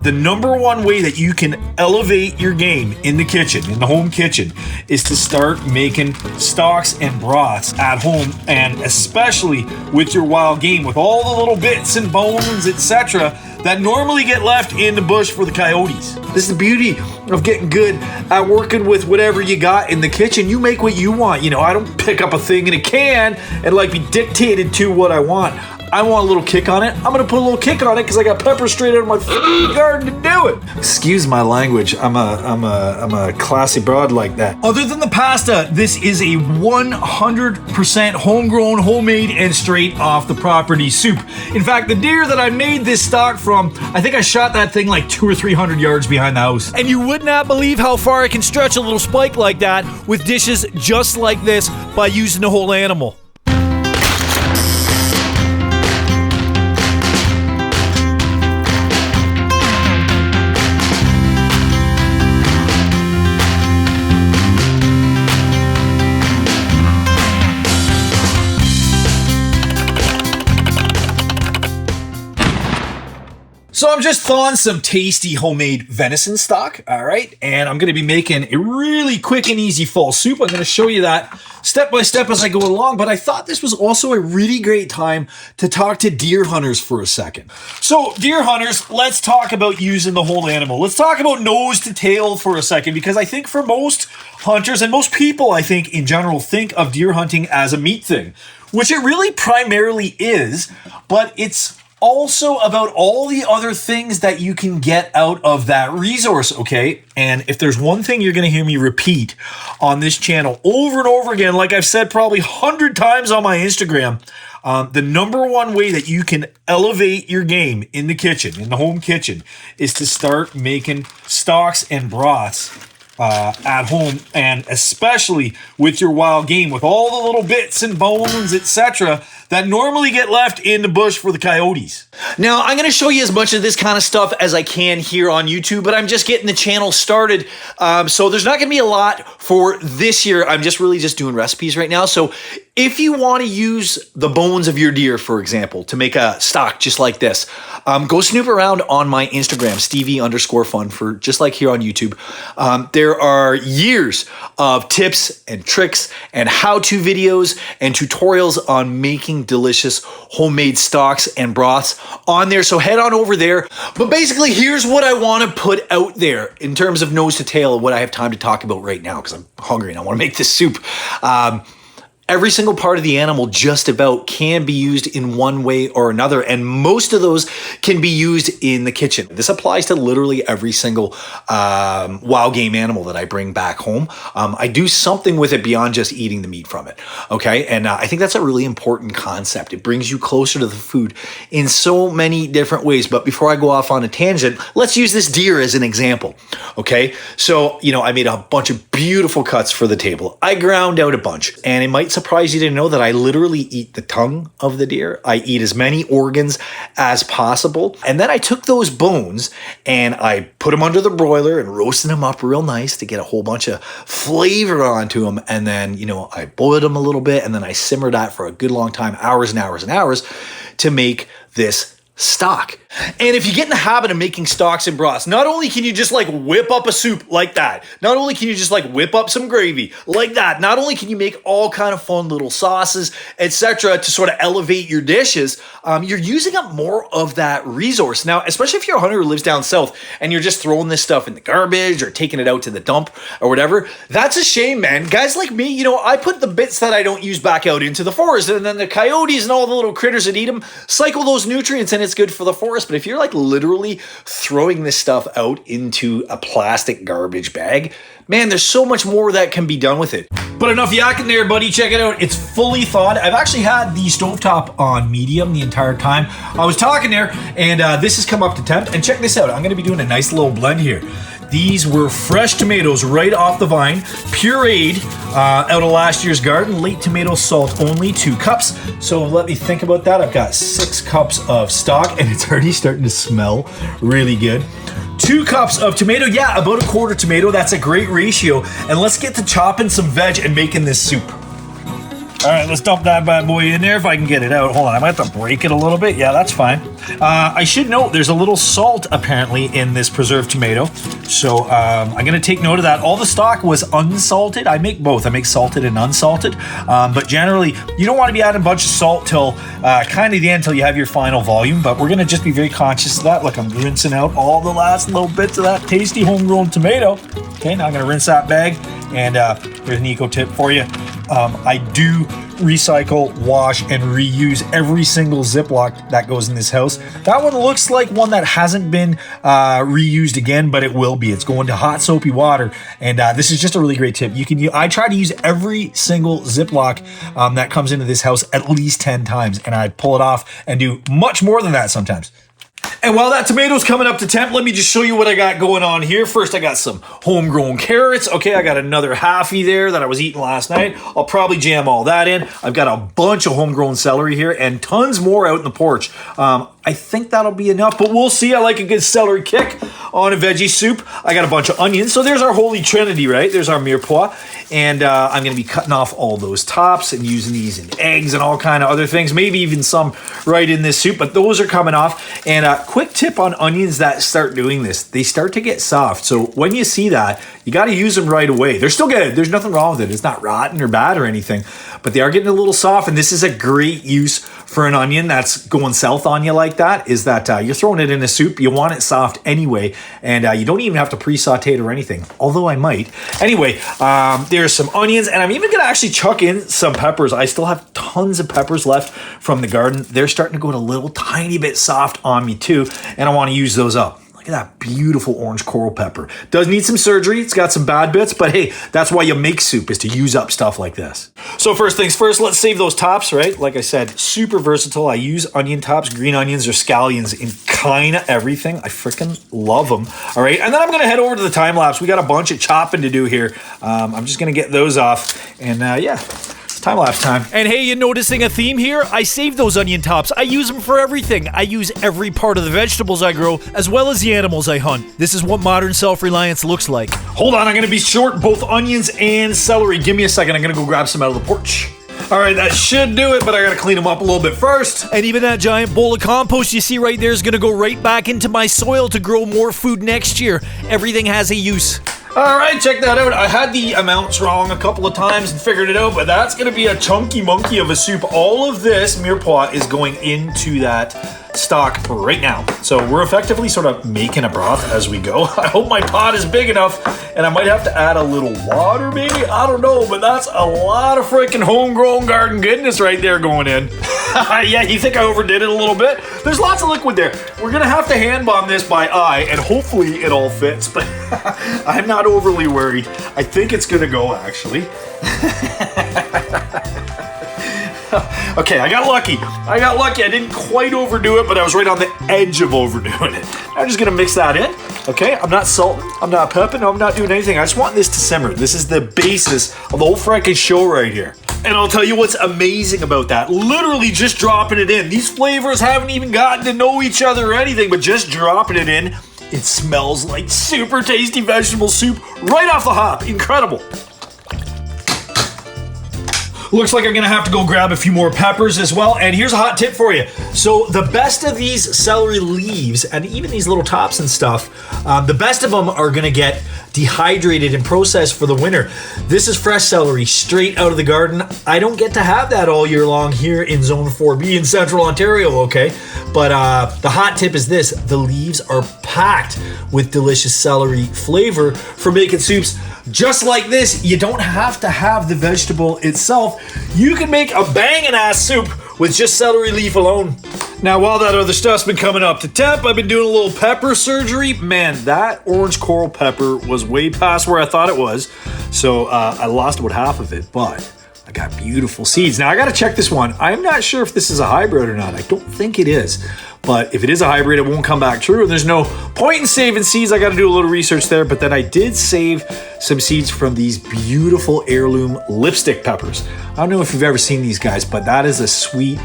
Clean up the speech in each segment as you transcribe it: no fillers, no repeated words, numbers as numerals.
The number one way that you can elevate your game in the kitchen, in the home kitchen, is to start making stocks and broths at home, and especially with your wild game, with all the little bits and bones, etc., that normally get left in the bush for the coyotes. This is the beauty of getting good at working with whatever you got in the kitchen. You make what you want. You know, I don't pick up a thing in a can and like be dictated to what I want. I want a little kick on it. I'm gonna put a little kick on it because I got pepper straight out of my garden to do it. Excuse my language. I'm a classy broad like that. Other than the pasta, this is a 100% homegrown, homemade, and straight off the property soup. In fact, the deer that I made this stock from, I think I shot that thing like 200 or 300 yards behind the house. And you would not believe how far I can stretch a little spike like that with dishes just like this by using the whole animal. So I'm just thawing some tasty homemade venison stock, all right? And I'm gonna be making a really quick and easy fall soup. I'm gonna show you that step by step as I go along, but I thought this was also a really great time to talk to deer hunters for a second. So deer hunters, let's talk about using the whole animal. Let's talk about nose to tail for a second, because I think for most hunters and most people, I think in general, think of deer hunting as a meat thing, which it really primarily is, but it's also about all the other things that you can get out of that resource, okay? And if there's one thing you're gonna hear me repeat on this channel over and over again, like I've said probably 100 times on my Instagram, the number one way that you can elevate your game in the kitchen, in the home kitchen, is to start making stocks and broths at home, and especially with your wild game, with all the little bits and bones, etc., that normally get left in the bush for the coyotes. Now, I'm gonna show you as much of this kind of stuff as I can here on YouTube, but I'm just getting the channel started. So there's not gonna be a lot for this year. I'm just really just doing recipes right now. So if you wanna use the bones of your deer, for example, to make a stock just like this, go snoop around on my Instagram, Stevie_fun, for just like here on YouTube. There are years of tips and tricks and how-to videos and tutorials on making delicious homemade stocks and broths on there, so head on over there. But basically, here's what I want to put out there in terms of nose to tail, what I have time to talk about right now, because I'm hungry and I want to make this soup. Every single part of the animal just about can be used in one way or another, and most of those can be used in the kitchen. This applies to literally every single wild game animal that I bring back home. I do something with it beyond just eating the meat from it, okay? And I think that's a really important concept. It brings you closer to the food in so many different ways. But before I go off on a tangent, let's use this deer as an example, okay? So, you know, I made a bunch of beautiful cuts for the table. I ground out a bunch, and it might surprise you to know that I literally eat the tongue of the deer. I eat as many organs as possible. And then I took those bones and I put them under the broiler and roasted them up real nice to get a whole bunch of flavor onto them. And then, you know, I boiled them a little bit, and then I simmered that for a good long time, hours and hours and hours, to make this stock. And if you get in the habit of making stocks and broths, not only can you just like whip up a soup like that, not only can you just like whip up some gravy like that, not only can you make all kind of fun little sauces, etc., to sort of elevate your dishes, you're using up more of that resource. Now, especially if you're a hunter who lives down south and you're just throwing this stuff in the garbage or taking it out to the dump or whatever, that's a shame, man. Guys like me, you know, I put the bits that I don't use back out into the forest, and then the coyotes and all the little critters that eat them cycle those nutrients, and it's good for the forest. But if you're like literally throwing this stuff out into a plastic garbage bag, man, there's so much more that can be done with it. But enough yakking there, buddy. Check it out. It's fully thawed. I've actually had the stovetop on medium the entire time I was talking there, and this has come up to temp. And check this out. I'm going to be doing a nice little blend here. These were fresh tomatoes right off the vine, pureed out of last year's garden, late tomato salt only, 2 cups. So let me think about that. I've got 6 cups of stock, and it's already starting to smell really good. 2 cups of tomato, yeah, about a quarter tomato. That's a great ratio. And let's get to chopping some veg and making this soup. All right, let's dump that bad boy in there if I can get it out. Hold on, I might have to break it a little bit. Yeah, that's fine. I should note there's a little salt apparently in this preserved tomato. So I'm gonna take note of that. All the stock was unsalted. I make both. I make salted and unsalted. But generally, you don't wanna be adding a bunch of salt till kind of the end, till you have your final volume. But we're gonna just be very conscious of that. Look, I'm rinsing out all the last little bits of that tasty homegrown tomato. Okay, now I'm gonna rinse that bag. And here's an eco tip for you. I do recycle, wash, and reuse every single Ziploc that goes in this house. That one looks like one that hasn't been reused again, but it will be. It's going to hot soapy water, and this is just a really great tip. You can. I try to use every single Ziploc that comes into this house at least 10 times, and I pull it off and do much more than that sometimes. And while that tomato's coming up to temp, let me just show you what I got going on here. First, I got some homegrown carrots. Okay, I got another halfie there that I was eating last night. I'll probably jam all that in. I've got a bunch of homegrown celery here and tons more out in the porch. I think that'll be enough, but we'll see. I like a good celery kick on a veggie soup. I got a bunch of onions. So there's our holy trinity, right? There's our mirepoix. And I'm going to be cutting off all those tops and using these in eggs and all kind of other things. Maybe even some right in this soup, but those are coming off. And a quick tip on onions that start doing this. They start to get soft. So when you see that, you got to use them right away. They're still good. There's nothing wrong with it. It's not rotten or bad or anything, but they are getting a little soft. And this is a great use for an onion that's going south on you like that, is that you're throwing it in a soup. You want it soft anyway, and you don't even have to pre-saute it or anything, although I might. Anyway, there's some onions, and I'm even going to actually chuck in some peppers. I still have tons of peppers left from the garden. They're starting to go a little tiny bit soft on me too, and I want to use those up. Look at that beautiful orange coral pepper. Does need some surgery. It's got some bad bits, but hey, that's why you make soup, is to use up stuff like this. So first things first, let's save those tops, right? Like I said, super versatile. I use onion tops, green onions or scallions in kind of everything. I freaking love them. All right, and then I'm going to head over to the time lapse. We got a bunch of chopping to do here. I'm just going to get those off, and yeah. Time lapse time. And hey, you noticing a theme here? I save those onion tops. I use them for everything. I use every part of the vegetables I grow, as well as the animals I hunt. This is what modern self-reliance looks like. Hold on, I'm gonna be short both onions and celery. Give me a second, I'm gonna go grab some out of the porch. All right, that should do it, but I gotta clean them up a little bit first. And even that giant bowl of compost you see right there is gonna go right back into my soil to grow more food next year. Everything has a use. All right, check that out. I had the amounts wrong a couple of times and figured it out, but that's going to be a chunky monkey of a soup. All of this mirepoix is going into that stock right now. So we're effectively sort of making a broth as we go. I hope my pot is big enough, and I might have to add a little water maybe. I don't know, but that's a lot of freaking homegrown garden goodness right there going in. Yeah, you think I overdid it a little bit? There's lots of liquid there. We're gonna have to hand bomb this by eye, and hopefully it all fits, but I'm not overly worried. I think it's gonna go, actually. Okay, I got lucky. I didn't quite overdo it, but I was right on the edge of overdoing it. I'm just gonna mix that in. Okay, I'm not salting, I'm not pepping, I'm not doing anything. I just want this to simmer. This is the basis of the whole frickin' show right here. And I'll tell you what's amazing about that. Literally just dropping it in. These flavors haven't even gotten to know each other or anything, but just dropping it in, it smells like super tasty vegetable soup right off the hop. Incredible. Looks like I'm gonna have to go grab a few more peppers as well. And here's a hot tip for you. So the best of these celery leaves, and even these little tops and stuff, the best of them are gonna get dehydrated and processed for the winter. This is fresh celery straight out of the garden. I don't get to have that all year long here in Zone 4B in Central Ontario, okay? But the hot tip is this: the leaves are packed with delicious celery flavor for making soups just like this. You don't have to have the vegetable itself. You can make a banging ass soup with just celery leaf alone. Now, while that other stuff's been coming up to temp, I've been doing a little pepper surgery. Man, that orange coral pepper was way past where I thought it was. So I lost about half of it, but I got beautiful seeds. Now I gotta check this one. I'm not sure if this is a hybrid or not. I don't think it is. But if it is a hybrid, it won't come back true. There's no point in saving seeds. I got to do a little research there. But then I did save some seeds from these beautiful heirloom lipstick peppers. I don't know if you've ever seen these guys, but that is a sweet,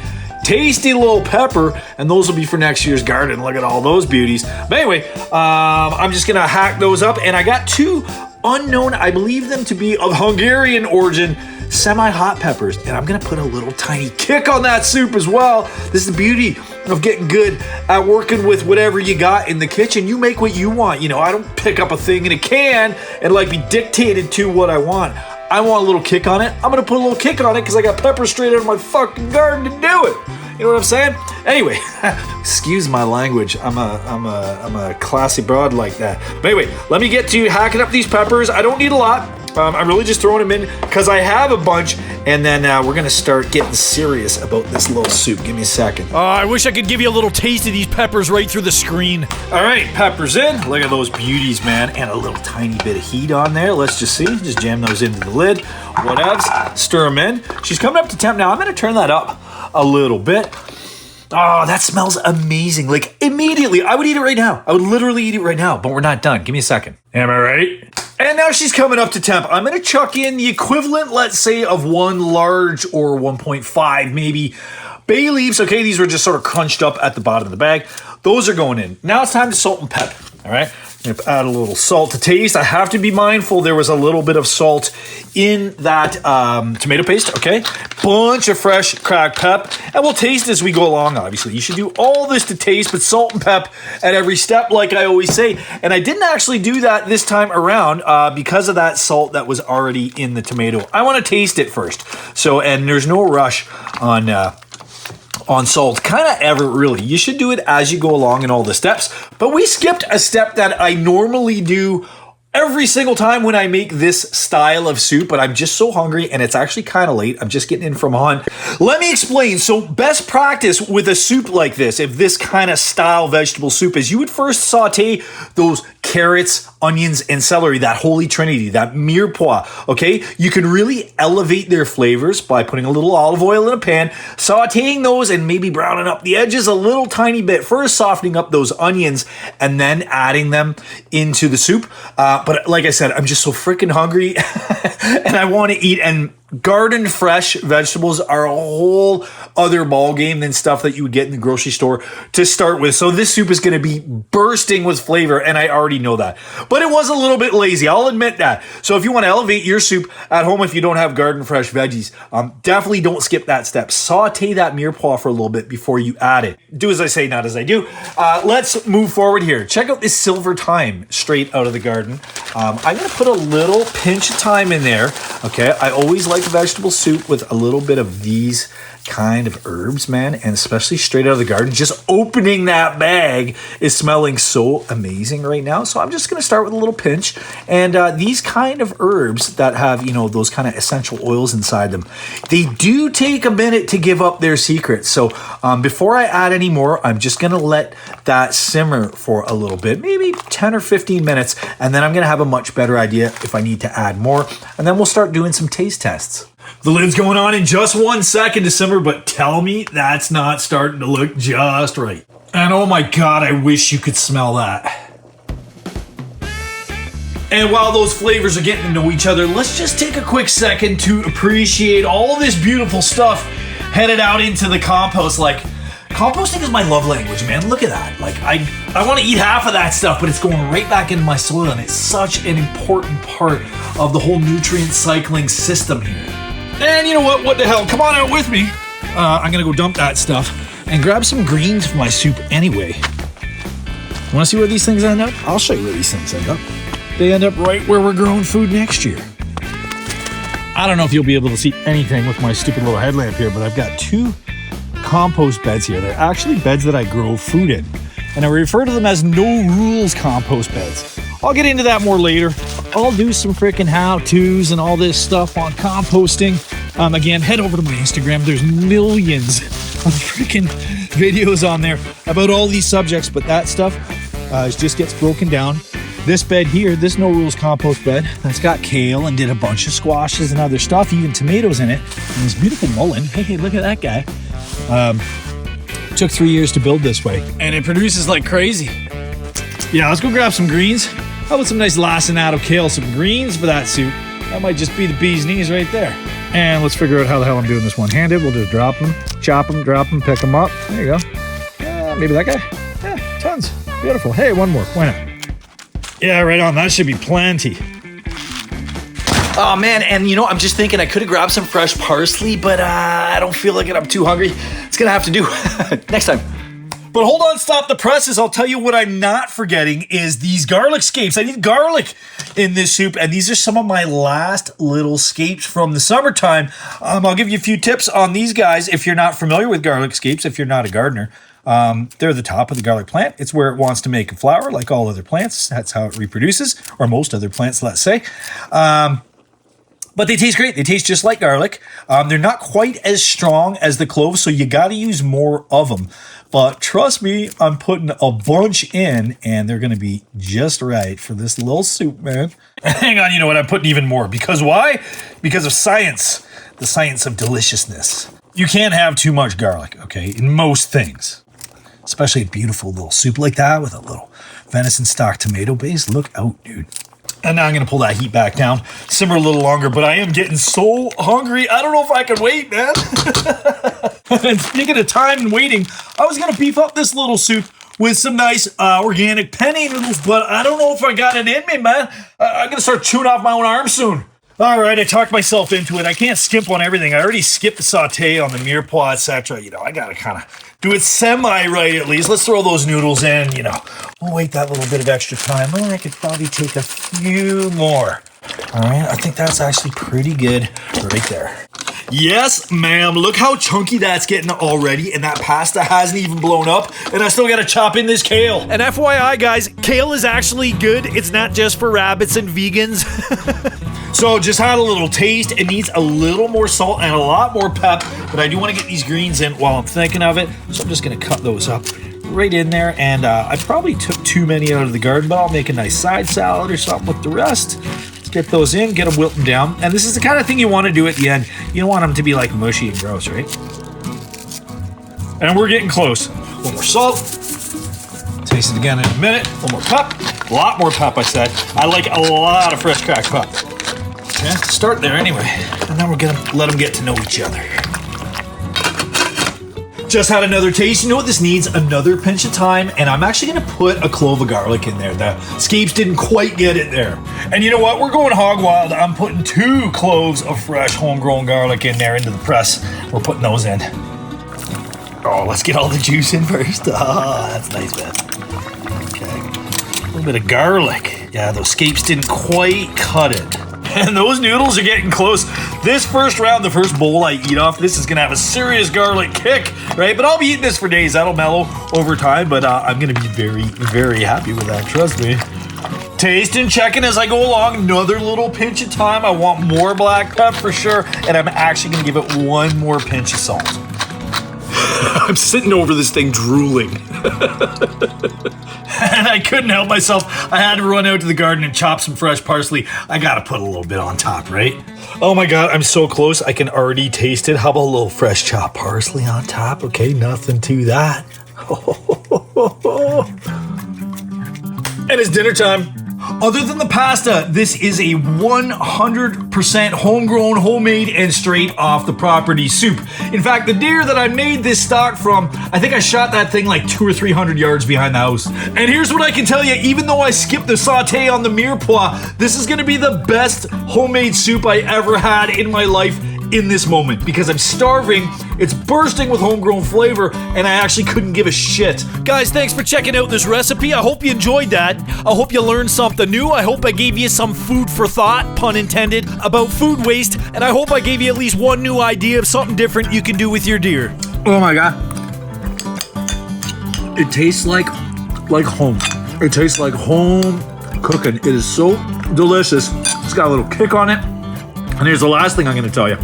tasty little pepper. And those will be for next year's garden. Look at all those beauties. But anyway, I'm just going to hack those up. And I got two unknown, I believe them to be of Hungarian origin, semi-hot peppers. And I'm gonna put a little tiny kick on that soup as well. This is the beauty of getting good at working with whatever you got in the kitchen. You make what you want. You know, I don't pick up a thing in a can and like be dictated to what I want. I want a little kick on it. I'm gonna put a little kick on it because I got pepper straight out of my fucking garden to do it. You know what I'm saying? Anyway, excuse my language. I'm a classy broad like that. But anyway, let me get to hacking up these peppers. I don't need a lot. I'm really just throwing them in because I have a bunch, and then we're gonna start getting serious about this little soup. Give me a second. I wish I could give you a little taste of these peppers right through the screen. All right, peppers in. Look at those beauties, man, and a little tiny bit of heat on there. Let's just see. Just jam those into the lid. Whatevs. Stir them in. She's coming up to temp now. I'm gonna turn that up a little bit. Oh, that smells amazing. Like immediately, I would eat it right now. I would literally eat it right now, but we're not done. Give me a second. Am I right? And now she's coming up to temp. I'm gonna chuck in the equivalent, let's say, of 1 large or 1.5 maybe bay leaves. Okay, these were just sort of crunched up at the bottom of the bag. Those are going in. Now it's time to salt and pep. All right, I'm gonna add a little salt to taste. I have to be mindful there was a little bit of salt in that tomato paste, okay? Bunch of fresh cracked pep, and we'll taste as we go along, obviously. You should do all this to taste, but salt and pep at every step, like I always say. And I didn't actually do that this time around because of that salt that was already in the tomato. I wanna taste it first. So, and there's no rush on salt, kind of ever really. You should do it as you go along in all the steps, but we skipped a step that I normally do every single time when I make this style of soup, but I'm just so hungry and it's actually kind of late. I'm just getting in from hunt. Let me explain. So best practice with a soup like this, if this kind of style vegetable soup is, you would first saute those carrots, onions, and celery, that holy trinity, that mirepoix, okay? You can really elevate their flavors by putting a little olive oil in a pan, sauteing those and maybe browning up the edges a little tiny bit, first softening up those onions and then adding them into the soup. But like I said, I'm just so freaking hungry and I want to eat, and garden fresh vegetables are a whole other ball game than stuff that you would get in the grocery store to start with. So this soup is going to be bursting with flavor, and I already know that. But it was a little bit lazy, I'll admit that. So if you want to elevate your soup at home, if you don't have garden fresh veggies, definitely don't skip that step. Saute that mirepoix for a little bit before you add it. Do as I say, not as I do. Let's move forward here. Check out this silver thyme straight out of the garden. I'm going to put a little pinch of thyme in there. Okay, I always like vegetable soup with a little bit of these kind of herbs, man, and especially straight out of the garden. Just opening that bag is smelling so amazing right now. So I'm just going to start with a little pinch, and these kind of herbs that have, you know, those kind of essential oils inside them, they do take a minute to give up their secrets. So before I add any more, I'm just going to let that simmer for a little bit, maybe 10 or 15 minutes, and then I'm going to have a much better idea if I need to add more, and then we'll start doing some taste tests. The lid's going on in just 1 second to simmer, but tell me that's not starting to look just right. And oh my God, I wish you could smell that. And while those flavors are getting to know each other, let's just take a quick second to appreciate all this beautiful stuff headed out into the compost. Like, composting is my love language, man. Look at that. Like, I want to eat half of that stuff, but it's going right back into my soil, and it's such an important part of the whole nutrient cycling system here. And you know what? What the hell? Come on out with me. I'm going to go dump that stuff and grab some greens for my soup anyway. Want to see where these things end up? I'll show you where these things end up. They end up right where we're growing food next year. I don't know if you'll be able to see anything with my stupid little headlamp here, but I've got 2 compost beds here. They're actually beds that I grow food in, and I refer to them as no rules compost beds. I'll get into that more later. I'll do some freaking how-tos and all this stuff on composting. Again, head over to my Instagram. There's millions of freaking videos on there about all these subjects, but that stuff just gets broken down. This bed here, this no rules compost bed, that's got kale and did a bunch of squashes and other stuff, even tomatoes in it, and this beautiful mullein. Hey, look at that guy. Took 3 years to build this way, and it produces like crazy. Yeah, let's go grab some greens. How about some nice lacinato kale, some greens for that soup? That might just be the bee's knees right there. And let's figure out how the hell I'm doing this one-handed. We'll just drop them, chop them, drop them, pick them up. There you go. Maybe that guy. Yeah, tons. Beautiful. Hey, one more. Why not? Yeah, right on. That should be plenty. Oh man, and you know, I'm just thinking I could have grabbed some fresh parsley, but I don't feel like it. I'm too hungry. It's gonna have to do next time. But hold on, stop the presses. I'll tell you what I'm not forgetting is these garlic scapes. I need garlic in this soup, and these are some of my last little scapes from the summertime. I'll give you a few tips on these guys if you're not familiar with garlic scapes, if you're not a gardener. They're the top of the garlic plant. It's where it wants to make a flower, like all other plants. That's how it reproduces, or most other plants, let's say. But they taste great. They taste just like garlic. They're not quite as strong as the cloves, so you got to use more of them. But trust me, I'm putting a bunch in, and they're going to be just right for this little soup, man. Hang on, you know what? I'm putting even more. Because why? Because of science. The science of deliciousness. You can't have too much garlic, okay, in most things. Especially a beautiful little soup like that with a little venison stock tomato base. Look out, dude. And now I'm going to pull that heat back down, simmer a little longer, but I am getting so hungry. I don't know if I can wait, man. And speaking of time and waiting, I was going to beef up this little soup with some nice organic penne noodles, but I don't know if I got it in me, man. I'm going to start chewing off my own arm soon. All right, I talked myself into it. I can't skimp on everything. I already skipped the saute on the mirepoix, etc. You know, I got to kind of do it semi-right at least. Let's throw those noodles in, you know. We'll wait that little bit of extra time. Well, I could probably take a few more. All right, I think that's actually pretty good right there. Yes, ma'am. Look how chunky that's getting already, and that pasta hasn't even blown up, and I still got to chop in this kale. And FYI, guys, kale is actually good. It's not just for rabbits and vegans. So just had a little taste. It needs a little more salt and a lot more pep, but I do want to get these greens in while I'm thinking of it, so I'm just going to cut those up right in there. And I probably took too many out of the garden, but I'll make a nice side salad or something with the rest. Let's get those in, get them wilted down. And this is the kind of thing you want to do at the end. You don't want them to be like mushy and gross, right? And we're getting close. One more salt. Taste it again in a minute. One more pep. A lot more pep, I said. I like a lot of fresh cracked pep. Okay, start there anyway. And then we're gonna let them get to know each other. Just had another taste. You know what this needs? Another pinch of thyme, and I'm actually gonna put a clove of garlic in there. The scapes didn't quite get it there. And you know what? We're going hog wild. I'm putting 2 cloves of fresh homegrown garlic in there into the press. We're putting those in. Oh, let's get all the juice in first. Ah, that's nice, man. Okay. A little bit of garlic. Yeah, those scapes didn't quite cut it. And those noodles are getting close. This first round, the first bowl I eat off, this is gonna have a serious garlic kick, right? But I'll be eating this for days. That'll mellow over time, but I'm gonna be very, very happy with that, trust me. Taste and checking as I go along. Another little pinch of thyme. I want more black pepper for sure, and I'm actually gonna give it 1 more pinch of salt. I'm sitting over this thing drooling. And I couldn't help myself. I had to run out to the garden and chop some fresh parsley. I gotta put a little bit on top, right? Oh my God, I'm so close. I can already taste it. How about a little fresh chopped parsley on top? Okay, nothing to that. And it's dinner time. Other than the pasta, this is a 100% homegrown, homemade, and straight off the property soup. In fact, the deer that I made this stock from, I think I shot that thing like 200 or 300 yards behind the house. And here's what I can tell you, even though I skipped the saute on the mirepoix, this is gonna be the best homemade soup I ever had in my life in this moment, because I'm starving, it's bursting with homegrown flavor, and I actually couldn't give a shit. Guys, thanks for checking out this recipe. I hope you enjoyed that. I hope you learned something new. I hope I gave you some food for thought, pun intended, about food waste, and I hope I gave you at least one new idea of something different you can do with your deer. Oh my God. It tastes like home. It tastes like home cooking. It is so delicious. It's got a little kick on it. And here's the last thing I'm going to tell you.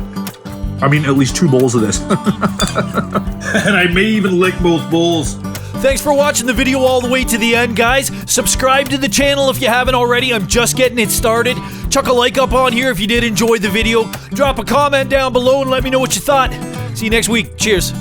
I mean, at least 2 bowls of this. And I may even lick both bowls. Thanks for watching the video all the way to the end, guys. Subscribe to the channel if you haven't already. I'm just getting it started. Chuck a like up on here if you did enjoy the video. Drop a comment down below and let me know what you thought. See you next week. Cheers.